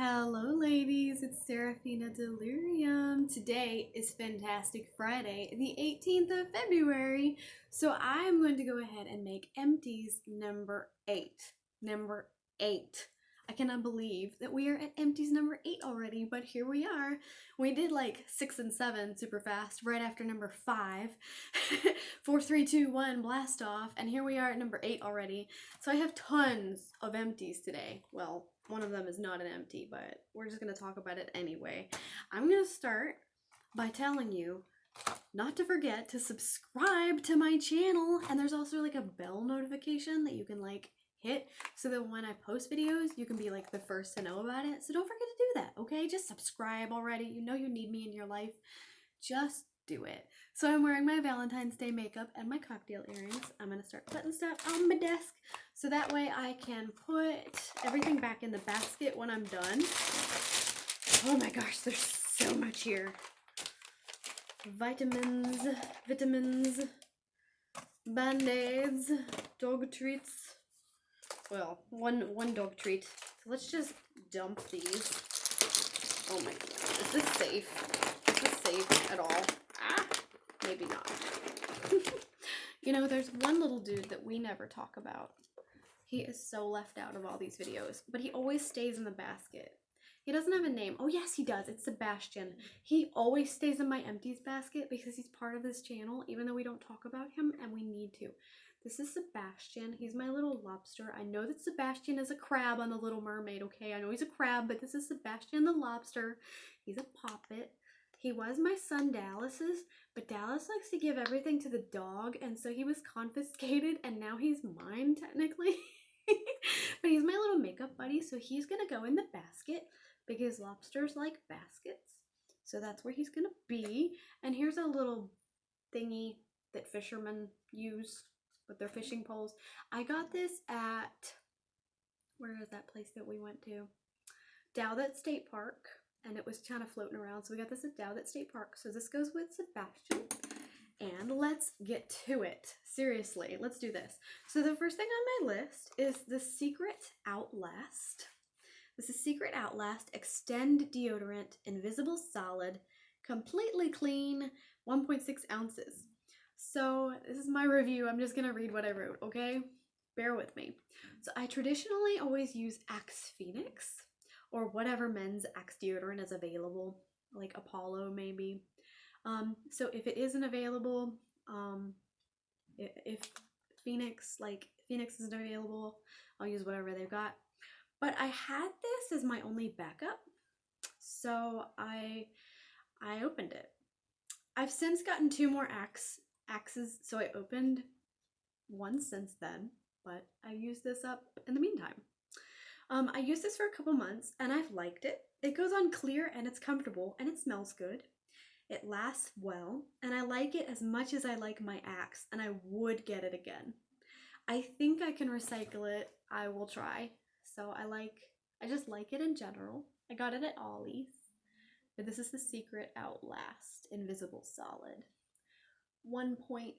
Hello ladies, it's Serafina Delirium. Today is Fantastic Friday, the 18th of February, so I'm going to go ahead and make Empties number 8. Number 8. I cannot believe that we are at Empties number 8 already, but here we are. We did like 6 and 7 super fast right after number 5. 4, 3, 2, 1, blast off, and here we are at number 8 already. So I have tons of empties today. Well, one of them is not an empty, but we're just going to talk about it anyway. I'm going to start by telling you not to forget to subscribe to my channel, and there's also like a bell notification that you can like hit so that when I post videos you can be like the first to know about it. So don't forget to do that, okay? Just subscribe already. You know you need me in your life. Just do it. So I'm wearing my Valentine's Day makeup and my cocktail earrings. I'm gonna start putting stuff on my desk so that way I can put everything back in the basket when I'm done. Oh my gosh, there's so much here. Vitamins, band-aids, dog treats. Well, one dog treat. So let's just dump these. Oh my god, is this safe? Is this safe at all? Ah, maybe not. You know, there's one little dude that we never talk about. He is so left out of all these videos, but he always stays in the basket. He doesn't have a name. Oh yes, he does. It's Sebastian. He always stays in my empties basket because he's part of this channel, even though we don't talk about him, and we need to. This is Sebastian. He's my little lobster. I know that Sebastian is a crab on The Little Mermaid, okay? I know he's a crab, but this is Sebastian the lobster. He's a poppet. He was my son Dallas's, but Dallas likes to give everything to the dog, and so he was confiscated, and now he's mine, technically. But he's my little makeup buddy, so he's gonna go in the basket because lobsters like baskets. So that's where he's gonna be. And here's a little thingy that fishermen use with their fishing poles. I got this at, where is that place that we went to? Dowdett State Park, and it was kind of floating around. So we got this at Dowdett State Park. So this goes with Sebastian. And let's get to it. Seriously, let's do this. So the first thing on my list is the Secret Outlast. This is Secret Outlast Xtend Deodorant, Invisible Solid, completely clean, 1.6 ounces. So this is my review. I'm just gonna read what I wrote, okay? Bear with me. So I traditionally always use Axe Phoenix or whatever men's Axe deodorant is available, like Apollo maybe. So if it isn't available, if Phoenix isn't available, I'll use whatever they've got. But I had this as my only backup, so I opened it. I've since gotten 2 more axes, so I opened one since then, but I used this up in the meantime. I used this for a couple months, and I've liked it. It goes on clear, and it's comfortable, and it smells good. It lasts well, and I like it as much as I like my Axe, and I would get it again. I think I can recycle it. I will try. So I just like it in general. I got it at Ollie's. But this is the Secret Outlast Invisible Solid. 1.6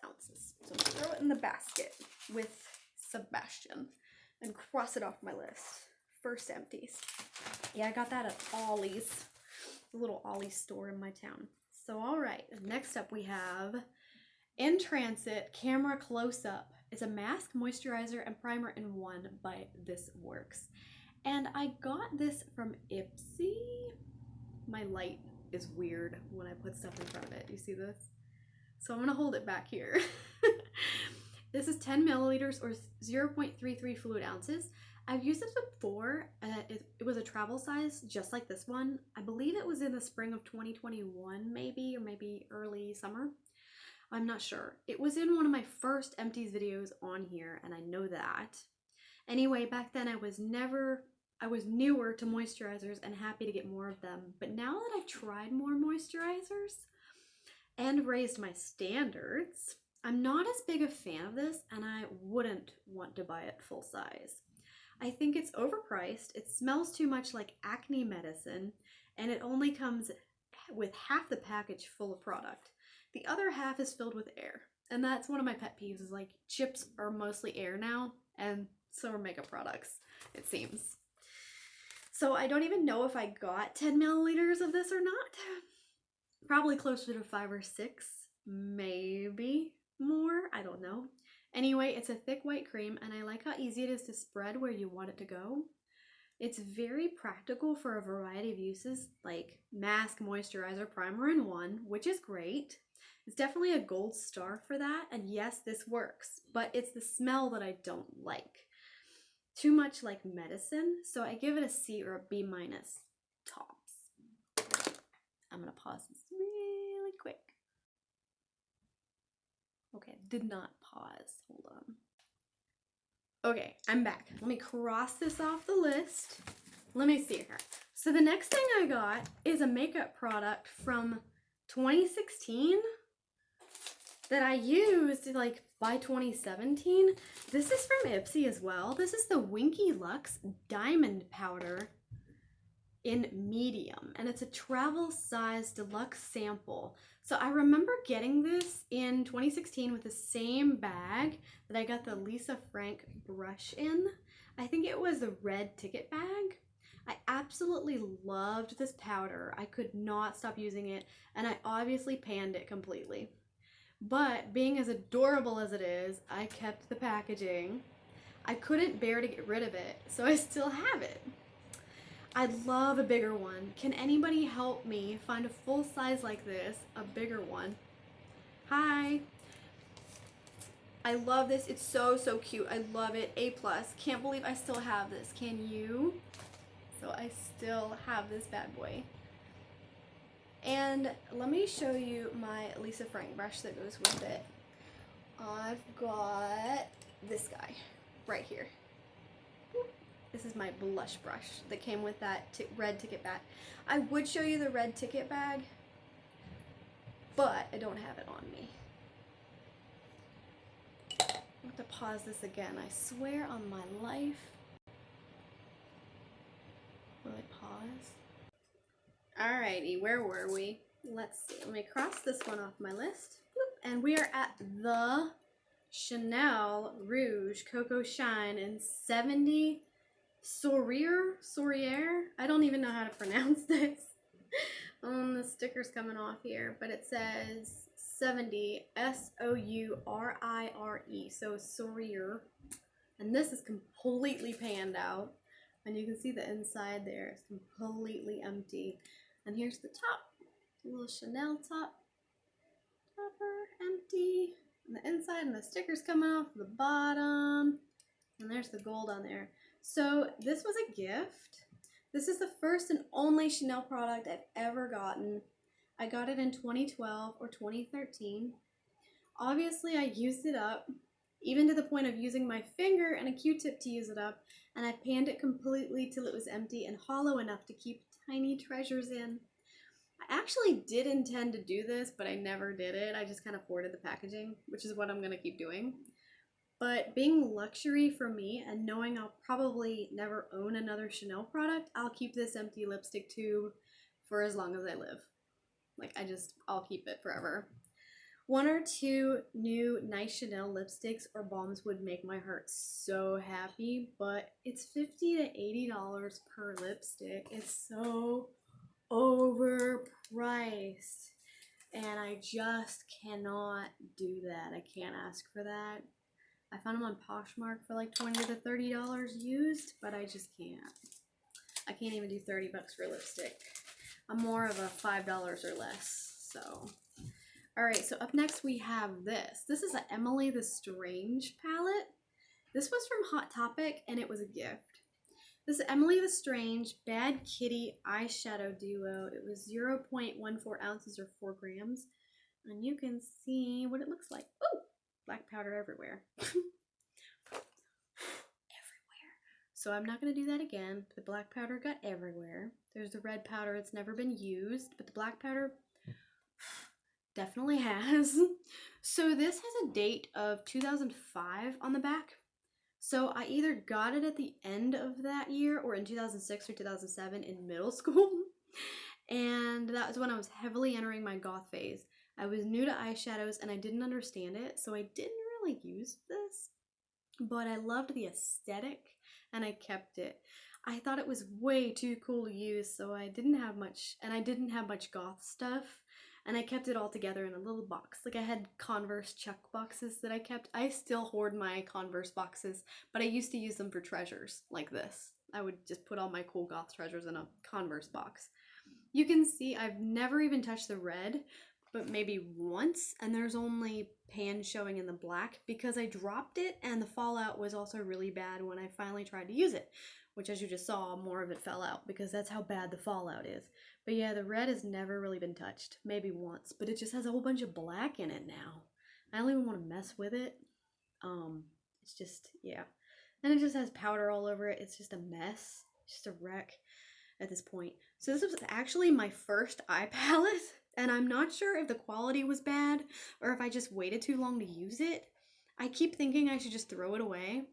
ounces. So throw it in the basket with Sebastian and cross it off my list. First empties. Yeah, I got that at Ollie's. A little Ollie's store in my town. So alright, next up we have In Transit Camera Close-Up. It's a mask, moisturizer, and primer in one by ThisWorks. And I got this from Ipsy. My light is weird when I put stuff in front of it. Do you see this? So I'm gonna hold it back here. This is 10 milliliters or 0.33 fluid ounces. I've used this before. It was a travel size, just like this one. I believe it was in the spring of 2021, maybe, or maybe early summer. I'm not sure. It was in one of my first empties videos on here, and I know that. Anyway, back then I was newer to moisturizers and happy to get more of them. But now that I've tried more moisturizers and raised my standards, I'm not as big a fan of this, and I wouldn't want to buy it full size. I think it's overpriced, it smells too much like acne medicine, and it only comes with half the package full of product. The other half is filled with air. And that's one of my pet peeves, is like chips are mostly air now, and so are makeup products, it seems. So I don't even know if I got 10 milliliters of this or not. Probably closer to 5 or 6, maybe more, I don't know. Anyway, it's a thick white cream and I like how easy it is to spread where you want it to go. It's very practical for a variety of uses, like mask, moisturizer, primer in one, which is great. It's definitely a gold star for that, and yes, this works, but it's the smell that I don't like. Too much like medicine, so I give it a C or a B minus tops. I'm gonna pause this really quick. Okay, did not pause, hold on. Okay, I'm back. Let me cross this off the list. Let me see here. So the next thing I got is a makeup product from 2016 that I used like by 2017. This is from Ipsy as well. This is the Winky Luxe Diamond Powder in medium, and it's a travel size deluxe sample. So I remember getting this in 2016 with the same bag that I got the Lisa Frank brush in. I think it was the red ticket bag. I absolutely loved this powder. I could not stop using it, and I obviously panned it completely. But being as adorable as it is, I kept the packaging. I couldn't bear to get rid of it, so I still have it. I'd love a bigger one. Can anybody help me find a full size like this, a bigger one? Hi. I love this. It's so, so cute. I love it. A+. Can't believe I still have this. Can you? So I still have this bad boy. And let me show you my Lisa Frank brush that goes with it. I've got this guy right here. This is my blush brush that came with that red ticket bag. I would show you the red ticket bag, but I don't have it on me. I have to pause this again. I swear on my life. Will I pause? Alrighty, where were we? Let's see. Let me cross this one off my list. And we are at the Chanel Rouge Coco Shine in 70 Sourire. I don't even know how to pronounce this. The sticker's coming off here, but it says 70 S-O-U-R-I-R-E, so Sourire. And this is completely panned out, and you can see the inside there is completely empty. And here's the top, a little Chanel top, topper, empty, and the inside, and the sticker's coming off the bottom, and there's the gold on there. So this was a gift. This is the first and only Chanel product I've ever gotten. I got it in 2012 or 2013. Obviously, I used it up, even to the point of using my finger and a Q-tip to use it up, and I panned it completely till it was empty and hollow enough to keep tiny treasures in. I actually did intend to do this, but I never did it. I just kind of hoarded the packaging, which is what I'm going to keep doing. But being luxury for me and knowing I'll probably never own another Chanel product, I'll keep this empty lipstick tube for as long as I live. Like, I'll keep it forever. One or two new nice Chanel lipsticks or balms would make my heart so happy, but it's $50 to $80 per lipstick. It's so overpriced, and I just cannot do that. I can't ask for that. I found them on Poshmark for like $20 to $30 used, but I just can't. I can't even do 30 bucks for lipstick. I'm more of a $5 or less, so. All right, so up next we have this. This is an Emily the Strange palette. This was from Hot Topic, and it was a gift. This is Emily the Strange Bad Kitty Eyeshadow Duo. It was 0.14 ounces or 4 grams. And you can see what it looks like. Oh, black powder everywhere. Everywhere. So I'm not going to do that again. The black powder got everywhere. There's the red powder. It's never been used, but the black powder definitely has. So this has a date of 2005 on the back. So I either got it at the end of that year or in 2006 or 2007 in middle school. And that was when I was heavily entering my goth phase. I was new to eyeshadows and I didn't understand it, so I didn't really use this. But I loved the aesthetic and I kept it. I thought it was way too cool to use, so I didn't have much, and I didn't have much goth stuff, and I kept it all together in a little box. Like I had Converse Chuck boxes that I kept. I still hoard my Converse boxes, but I used to use them for treasures like this. I would just put all my cool goth treasures in a Converse box. You can see I've never even touched the red, but maybe once, and there's only pan showing in the black because I dropped it, and the fallout was also really bad when I finally tried to use it, which, as you just saw, more of it fell out because that's how bad the fallout is. But yeah, the red has never really been touched, maybe once, but it just has a whole bunch of black in it now. I don't even want to mess with it. It's just, yeah. And it just has powder all over it. It's just a mess, just a wreck at this point. So this was actually my first eye palette, and I'm not sure if the quality was bad or if I just waited too long to use it. I keep thinking I should just throw it away,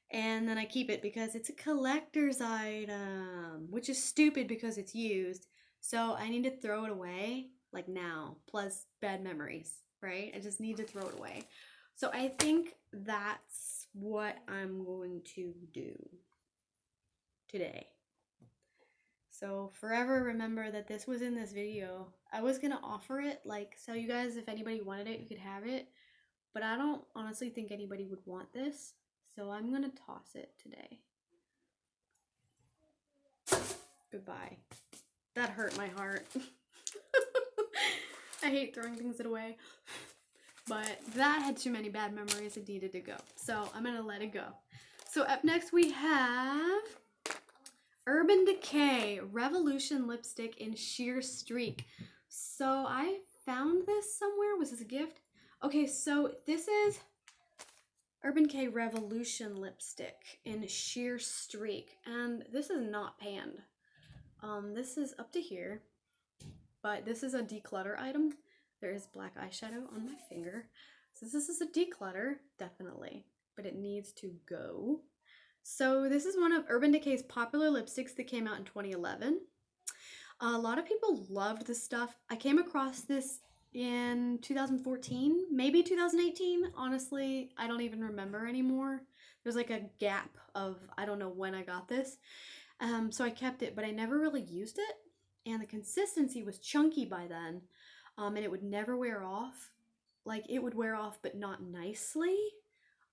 and then I keep it because it's a collector's item, which is stupid because it's used. So I need to throw it away, like now, plus bad memories, right? I just need to throw it away. So I think that's what I'm going to do today. So forever remember that this was in this video. I was gonna offer it, like, so you guys, if anybody wanted it, you could have it. But I don't honestly think anybody would want this. So I'm gonna toss it today. Goodbye. That hurt my heart. I hate throwing things away. But that had too many bad memories, it needed to go. So I'm gonna let it go. So up next we have Urban Decay Revolution Lipstick in Sheer Streak. So I found this somewhere. Was this a gift? Okay, so this is Urban Decay Revolution Lipstick in Sheer Streak. And this is not panned. This is up to here. But this is a declutter item. There is black eyeshadow on my finger. So this is a declutter, definitely. But it needs to go. So this is one of Urban Decay's popular lipsticks that came out in 2011. A lot of people loved this stuff. I came across this in 2014, maybe 2018. Honestly, I don't even remember anymore. There's like a gap of, I don't know when I got this. So I kept it, but I never really used it. And the consistency was chunky by then. And it would never wear off. Like, it would wear off, but not nicely.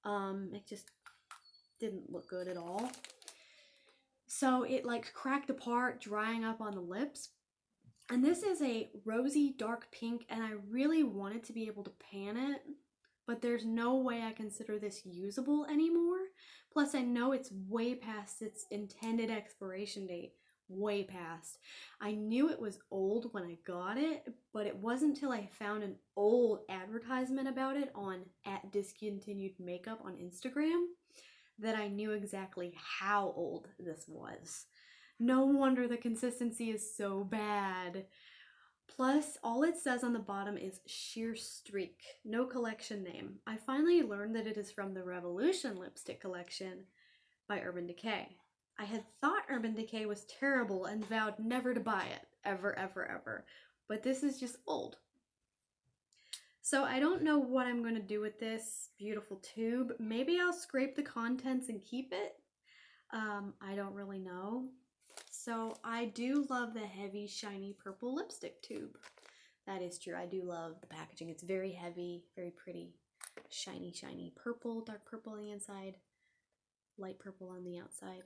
It just didn't look good at all. So it like cracked apart, drying up on the lips. And this is a rosy dark pink, and I really wanted to be able to pan it, but there's no way I consider this usable anymore. Plus I know it's way past its intended expiration date. Way past. I knew it was old when I got it, but it wasn't until I found an old advertisement about it on @discontinuedmakeup on Instagram that I knew exactly how old this was. No wonder the consistency is so bad. Plus, all it says on the bottom is Sheer Streak, no collection name. I finally learned that it is from the Revolution lipstick collection by Urban Decay. I had thought Urban Decay was terrible and vowed never to buy it, ever, ever, ever. But this is just old. So I don't know what I'm going to do with this beautiful tube. Maybe I'll scrape the contents and keep it. I don't really know. So I do love the heavy, shiny purple lipstick tube. That is true. I do love the packaging. It's very heavy, very pretty, shiny, shiny purple, dark purple on the inside, light purple on the outside.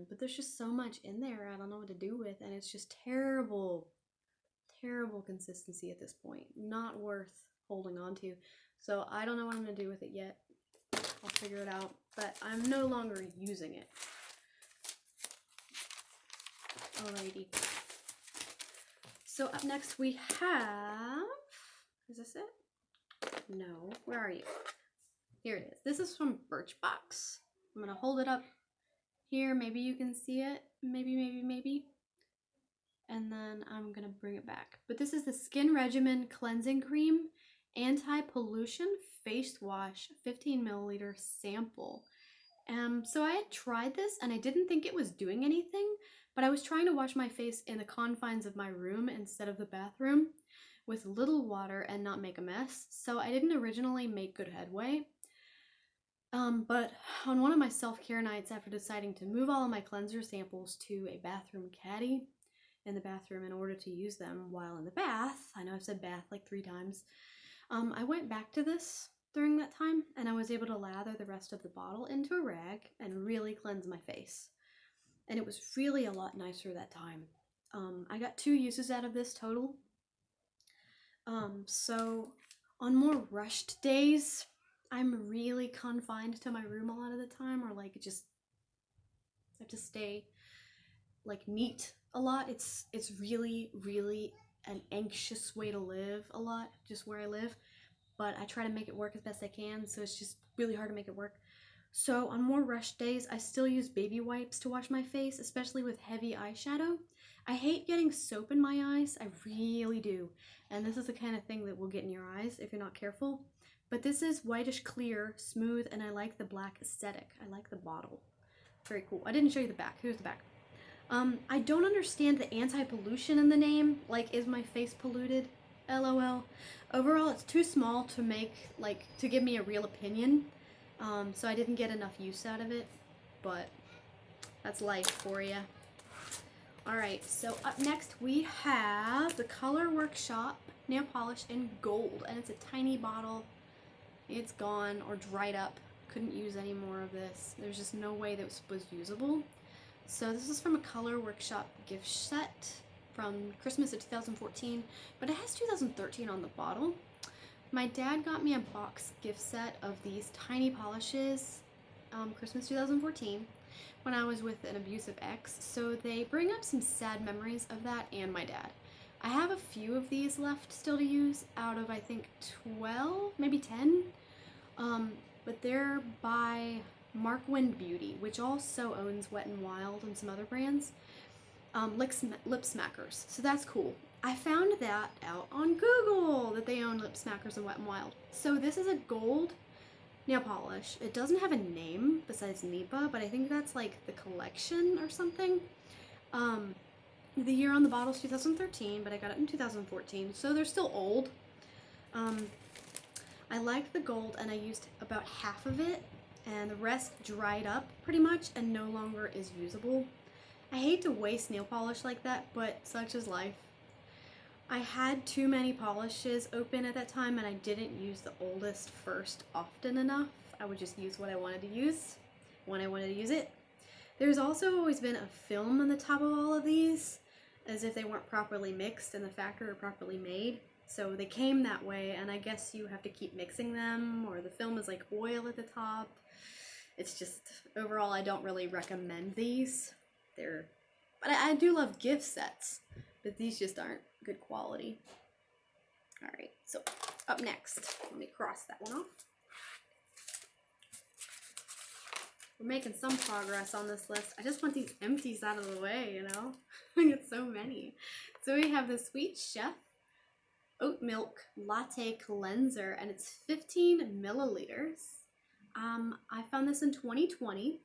But there's just so much in there I don't know what to do with, and it's just terrible, terrible consistency at this point. Not worth holding on to. So I don't know what I'm going to do with it yet. I'll figure it out, but I'm no longer using it. Alrighty. So up next we have, is this it? No, where are you? Here it is. This is from Birchbox. I'm going to hold it up here, maybe you can see it, maybe. And then I'm gonna bring it back. But this is the Skin Regimen Cleansing Cream Anti-Pollution Face Wash 15 milliliter sample. So I had tried this and I didn't think it was doing anything, but I was trying to wash my face in the confines of my room instead of the bathroom with little water and not make a mess. So I didn't originally make good headway. But on one of my self-care nights, after deciding to move all of my cleanser samples to a bathroom caddy in the bathroom in order to use them while in the bath, I know I've said bath like 3 times, I went back to this during that time, and I was able to lather the rest of the bottle into a rag and really cleanse my face. And it was really a lot nicer that time. I got 2 uses out of this total. So on more rushed days, I'm really confined to my room a lot of the time, or like just have to stay like neat a lot. It's really, really an anxious way to live a lot, just where I live. But I try to make it work as best I can, so it's just really hard to make it work. So on more rushed days, I still use baby wipes to wash my face, especially with heavy eyeshadow. I hate getting soap in my eyes, I really do. And this is the kind of thing that will get in your eyes if you're not careful. But this is whitish clear, smooth, and I like the black aesthetic. I like the bottle. Very cool. I didn't show you the back. Here's the back. I don't understand the anti-pollution in the name. Like, is my face polluted? LOL. Overall, it's too small to make, like, to give me a real opinion. So I didn't get enough use out of it, but that's life for you. Alright, so up next we have the Color Workshop nail polish in gold, and it's a tiny bottle. It's gone or dried up. Couldn't use any more of this. There's just no way that it was usable. So this is from a Color Workshop gift set from Christmas of 2014, but it has 2013 on the bottle. My dad got me a box gift set of these tiny polishes, Christmas 2014, when I was with an abusive ex, so they bring up some sad memories of that and my dad. I have a few of these left still to use out of, I think, 12, maybe 10, but they're by Mark Wynn Beauty, which also owns Wet n Wild and some other brands, lip smackers, so that's cool. I found that out on Google, that they own lip smackers and Wet n Wild. So this is a gold nail polish. It doesn't have a name besides Nipa, but I think that's like the collection or something. The year on the bottle is 2013, but I got it in 2014, so they're still old. I liked the gold, and I used about half of it, and the rest dried up pretty much and no longer is usable. I hate to waste nail polish like that, but such is life. I had too many polishes open at that time, and I didn't use the oldest first often enough. I would just use what I wanted to use when I wanted to use it. There's also always been a film on the top of all of these, as if they weren't properly mixed in the factory or properly made. So they came that way, and I guess you have to keep mixing them, or the film is like oil at the top. It's just, overall, I don't really recommend these. But I do love gift sets, but these just aren't good quality. Alright, so up next, let me cross that one off. We're making some progress on this list. I just want these empties out of the way, you know? I get so many. So we have the Sweet Chef Oat Milk Latte Cleanser, and it's 15 milliliters. I found this in 2020.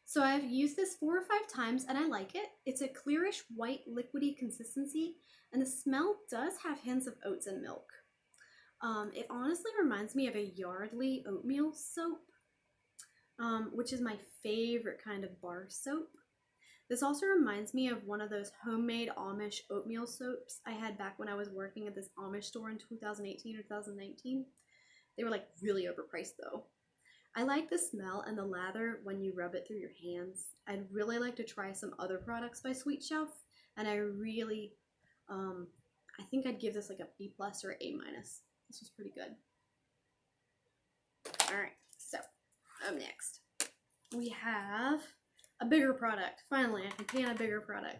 So I've used this 4 or 5 times, and I like it. It's a clearish white liquidy consistency, and the smell does have hints of oats and milk. It honestly reminds me of a Yardley oatmeal soap, which is my favorite kind of bar soap. This also reminds me of one of those homemade Amish oatmeal soaps I had back when I was working at this Amish store in 2018 or 2019. They were like really overpriced though. I like the smell and the lather when you rub it through your hands. I'd really like to try some other products by Sweet Chef, and I really, I think I'd give this like a B+ or A-. This was pretty good. Alright, so up next we have a bigger product. Finally, I can pan a bigger product,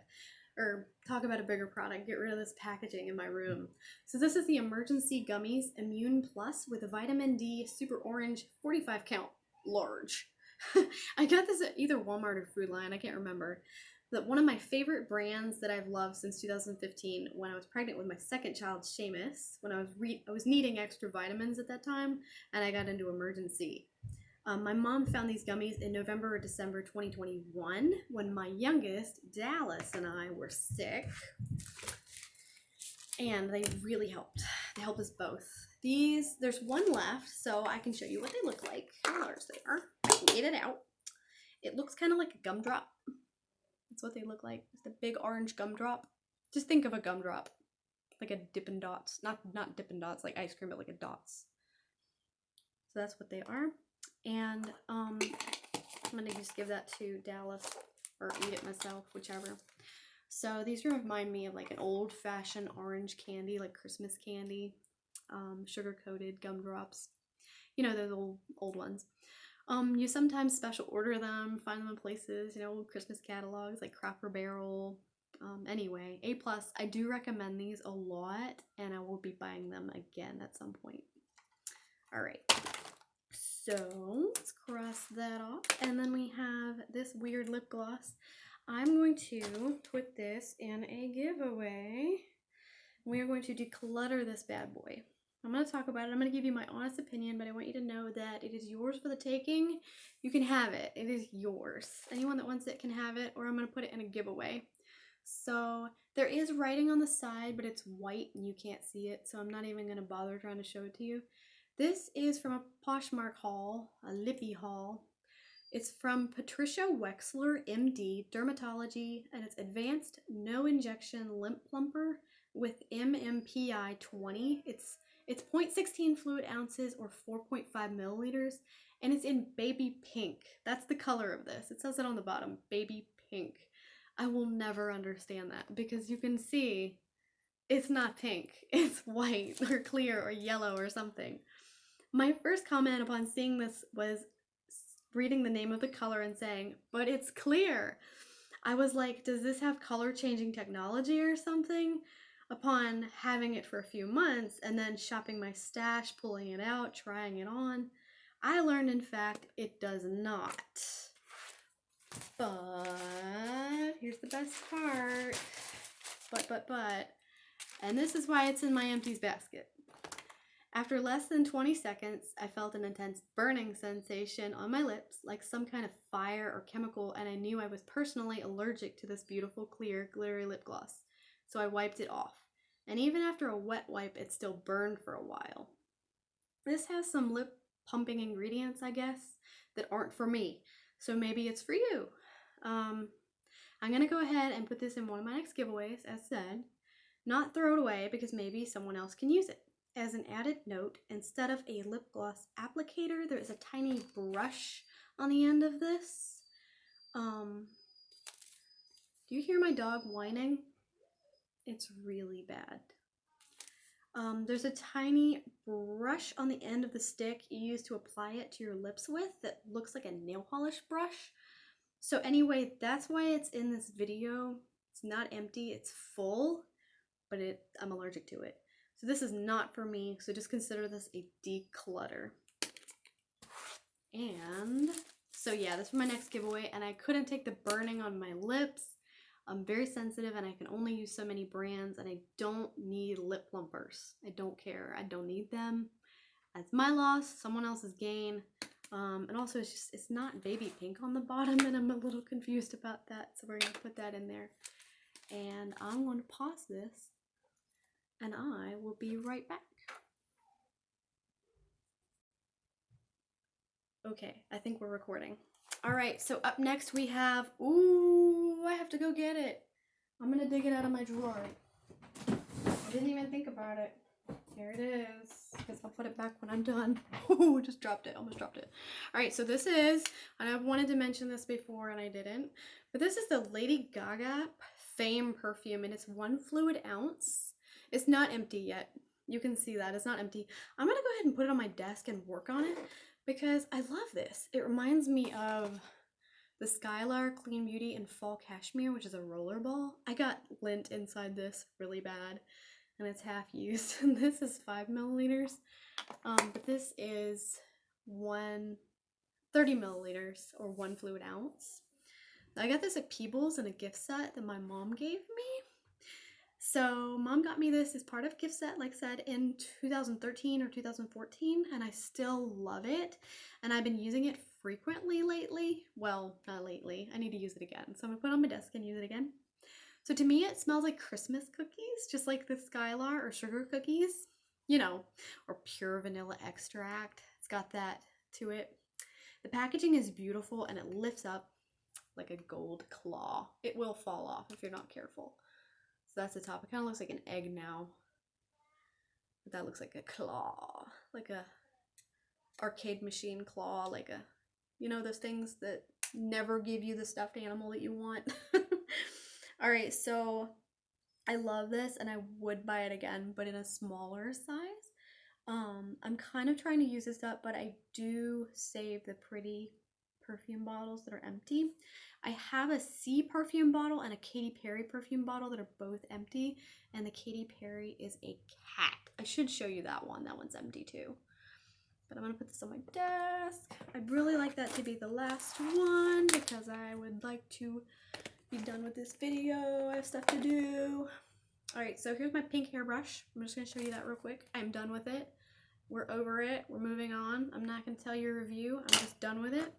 or talk about a bigger product, get rid of this packaging in my room. So this is the Emergency Gummies Immune Plus with a Vitamin D Super Orange 45 count large. I got this at either Walmart or Food Lion, I can't remember. But one of my favorite brands that I've loved since 2015, when I was pregnant with my second child, Seamus, when I was needing extra vitamins at that time, and I got into Emergency. My mom found these gummies in November or December 2021 when my youngest, Dallas, and I were sick. And they really helped. They helped us both. there's one left, so I can show you what they look like, how large they are. I can get it out. It looks kind of like a gumdrop. That's what they look like. Just a big orange gumdrop. Just think of a gumdrop, like a Dippin' Dots. Not Dippin' Dots like ice cream, but like a Dots. So that's what they are. And I'm gonna just give that to Dallas or eat it myself, whichever. So these remind me of like an old-fashioned orange candy, like Christmas candy, sugar-coated gumdrops. You know, those old ones. You sometimes special order them, find them in places, you know, Christmas catalogs like Cracker Barrel. Anyway, A+, I do recommend these a lot, and I will be buying them again at some point. All right, so let's cross that off. And then we have this weird lip gloss. I'm going to put this in a giveaway. We are going to declutter this bad boy. I'm going to talk about it. I'm going to give you my honest opinion, but I want you to know that it is yours for the taking. You can have it. It is yours. Anyone that wants it can have it, or I'm going to put it in a giveaway. So there is writing on the side, but it's white and you can't see it, so I'm not even going to bother trying to show it to you. This is from a Poshmark haul, a lippy haul. It's from Patricia Wexler, MD, Dermatology, and it's Advanced No Injection Lip Plumper with MMPI 20. It's 0.16 fluid ounces or 4.5 milliliters, and it's in baby pink. That's the color of this. It says it on the bottom, baby pink. I will never understand that because you can see it's not pink. It's white or clear or yellow or something. My first comment upon seeing this was reading the name of the color and saying, but it's clear. I was like, does this have color changing technology or something? Upon having it for a few months and then shopping my stash, pulling it out, trying it on, I learned in fact it does not. But here's the best part. But, and this is why it's in my Empties basket. After less than 20 seconds, I felt an intense burning sensation on my lips, like some kind of fire or chemical, and I knew I was personally allergic to this beautiful, clear, glittery lip gloss. So I wiped it off. And even after a wet wipe, it still burned for a while. This has some lip pumping ingredients, I guess, that aren't for me. So maybe it's for you. I'm going to go ahead and put this in one of my next giveaways, as said. Not throw it away because maybe someone else can use it. As an added note, instead of a lip gloss applicator, there is a tiny brush on the end of this. Do you hear my dog whining? It's really bad. There's a tiny brush on the end of the stick you use to apply it to your lips with that looks like a nail polish brush. So anyway, that's why it's in this video. It's not empty, it's full, but I'm allergic to it. So this is not for me, so just consider this a declutter. And so yeah, this is my next giveaway, and I couldn't take the burning on my lips. I'm very sensitive and I can only use so many brands, and I don't need lip plumpers. I don't care. I don't need them. That's my loss, someone else's gain. And also it's not baby pink on the bottom, and I'm a little confused about that, so we're gonna put that in there. And I'm going to pause this, and I will be right back. Okay, I think we're recording. All right, so up next we have, ooh, I have to go get it. I'm gonna dig it out of my drawer. I didn't even think about it. Here it is, because I'll put it back when I'm done. Oh, just dropped it, almost dropped it. All right, so this is, and I wanted to mention this before and I didn't, but this is the Lady Gaga Fame perfume, and it's 1 fluid ounce. It's not empty yet. You can see that, it's not empty. I'm gonna go ahead and put it on my desk and work on it because I love this. It reminds me of the Skylar Clean Beauty in Fall Cashmere, which is a rollerball. I got lint inside this really bad, and it's half used. And this is 5 milliliters, but this is 30 milliliters or 1 fluid ounce. I got this at Peebles in a gift set that my mom gave me. So mom got me this as part of gift set, like I said, in 2013 or 2014, and I still love it. And I've been using it frequently lately. Well, not lately. I need to use it again. So I'm gonna put it on my desk and use it again. So to me, it smells like Christmas cookies, just like the Skylar or sugar cookies. you know, or pure vanilla extract. It's got that to it. The packaging is beautiful and it lifts up like a gold claw. It will fall off if you're not careful. So that's the top. It kind of looks like an egg now. But that looks like a claw. Like a arcade machine claw. Like a, you know, those things that never give you the stuffed animal that you want. Alright, so I love this and I would buy it again, but in a smaller size. I'm kind of trying to use this up, but I do save the pretty perfume bottles that are empty. I have a C perfume bottle and a Katy Perry perfume bottle that are both empty, and the Katy Perry is a cat. I should show you that one. That one's empty too. But I'm gonna put this on my desk. I'd really like that to be the last one because I would like to be done with this video. I have stuff to do. Alright, so here's my pink hairbrush. I'm just going to show you that real quick. I'm done with it. We're over it. We're moving on. I'm not going to tell you a review. I'm just done with it.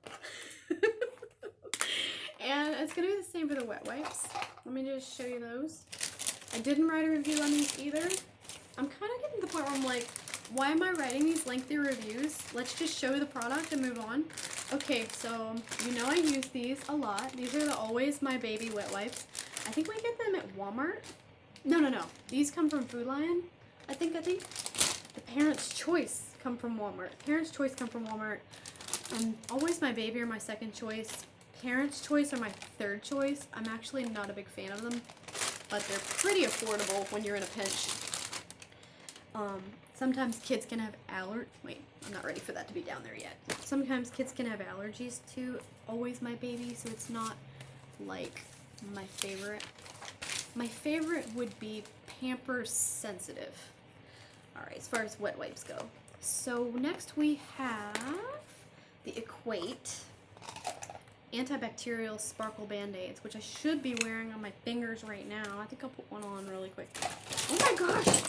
And it's going to be the same for the wet wipes. Let me just show you those. I didn't write a review on these either. I'm kind of getting to the point where I'm like, why am I writing these lengthy reviews? Let's just show the product and move on. Okay, so you know I use these a lot. These are the Always My Baby wet wipes. I think we get them at Walmart. No. These come from Food Lion. I think the Parents' Choice come from Walmart. Parents' Choice come from Walmart. Always My Baby are my second choice. Parents' Choice are my third choice. I'm actually not a big fan of them, but they're pretty affordable when you're in a pinch. Sometimes kids can have wait, I'm not ready for that to be down there yet. Sometimes kids can have allergies to Always My Baby, so it's not like my favorite. My favorite would be Pampers Sensitive. Alright, as far as wet wipes go. So next we have the Equate Antibacterial Sparkle Band-Aids, which I should be wearing on my fingers right now. I think I'll put one on really quick. Oh my gosh!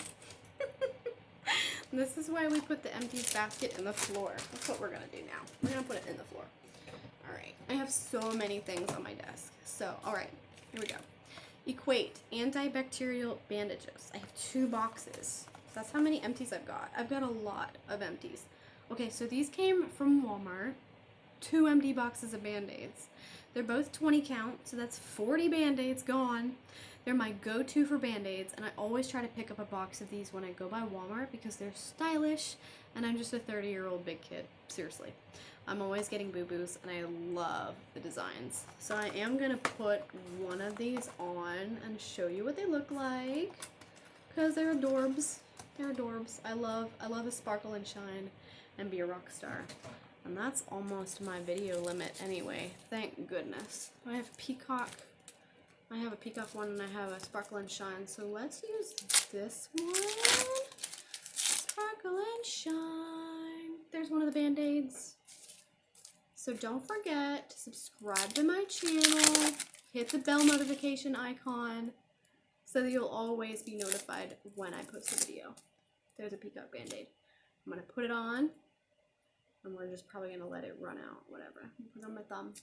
This is why we put the Empties basket in the floor. That's what we're going to do now. We're going to put it in the floor. Alright, I have so many things on my desk. So, alright, here we go. Equate Antibacterial Bandages. I have 2 boxes. That's how many Empties I've got. I've got a lot of Empties. Okay, so these came from Walmart. 2 empty boxes of Band-Aids. They're both 20 count, so that's 40 Band-Aids gone. They're my go-to for Band-Aids, and I always try to pick up a box of these when I go by Walmart because they're stylish, and I'm just a 30-year-old big kid. Seriously. I'm always getting boo-boos, and I love the designs. So I am going to put one of these on and show you what they look like, because they're adorbs. They're adorbs. I love the sparkle and shine and be a rock star. And that's almost my video limit anyway. Thank goodness. I have peacock. I have a peacock one and I have a sparkle and shine. So let's use this one. Sparkle and shine. There's one of the Band-Aids. So don't forget to subscribe to my channel. Hit the bell notification icon so that you'll always be notified when I post a video. There's a peacock Band-Aid. I'm going to put it on. And we're just probably going to let it run out, whatever. Put it on my thumb.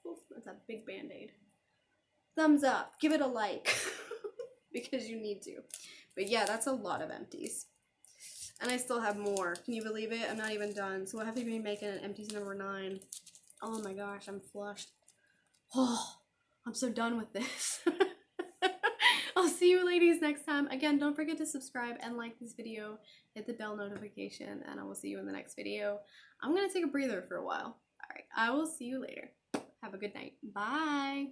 Oof, that's a big Band-Aid. Thumbs up. Give it a like. Because you need to. But yeah, that's a lot of Empties. And I still have more. Can you believe it? I'm not even done. So we'll have to be making an Empties number 9. Oh my gosh, I'm flushed. Oh, I'm so done with this. I'll see you ladies next time. Again, don't forget to subscribe and like this video. Hit the bell notification, and I will see you in the next video. I'm going to take a breather for a while. Alright, I will see you later. Have a good night. Bye!